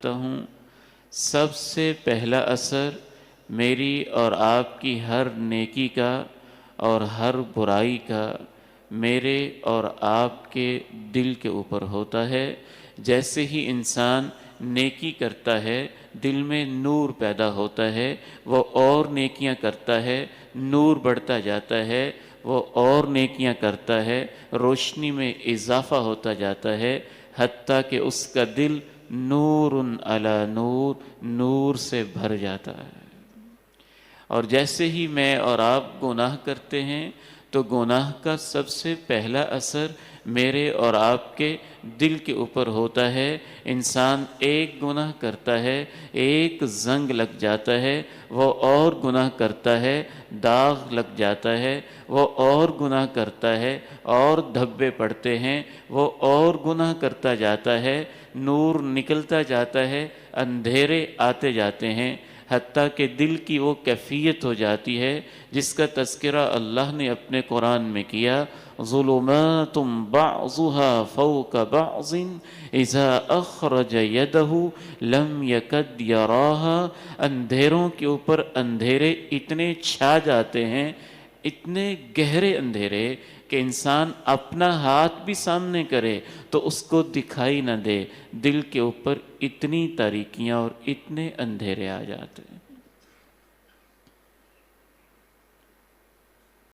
کرتا ہوں، سب سے پہلا اثر میری اور آپ کی ہر نیکی کا اور ہر برائی کا میرے اور آپ کے دل کے اوپر ہوتا ہے۔ جیسے ہی انسان نیکی کرتا ہے دل میں نور پیدا ہوتا ہے، وہ اور نیکیاں کرتا ہے، نور بڑھتا جاتا ہے، وہ اور نیکیاں کرتا ہے، روشنی میں اضافہ ہوتا جاتا ہے، حتیٰ کہ اس کا دل نور علی نور، نور سے بھر جاتا ہے۔ اور جیسے ہی میں اور آپ گناہ کرتے ہیں تو گناہ کا سب سے پہلا اثر میرے اور آپ کے دل کے اوپر ہوتا ہے۔ انسان ایک گناہ کرتا ہے، ایک زنگ لگ جاتا ہے، وہ اور گناہ کرتا ہے، داغ لگ جاتا ہے، وہ اور گناہ کرتا ہے، اور دھبے پڑتے ہیں، وہ اور گناہ کرتا جاتا ہے، نور نکلتا جاتا ہے، اندھیرے آتے جاتے ہیں، حتیٰ کہ دل کی وہ کیفیت ہو جاتی ہے جس کا تذکرہ اللہ نے اپنے قرآن میں کیا، ظلمات بعضها فوق بعض اذا اخرج يده لم يكد يراها۔ اندھیروں کے اوپر اندھیرے اتنے چھا جاتے ہیں، اتنے گہرے اندھیرے کہ انسان اپنا ہاتھ بھی سامنے کرے تو اس کو دکھائی نہ دے، دل کے اوپر اتنی تاریکیاں اور اتنے اندھیرے آ جاتے ہیں۔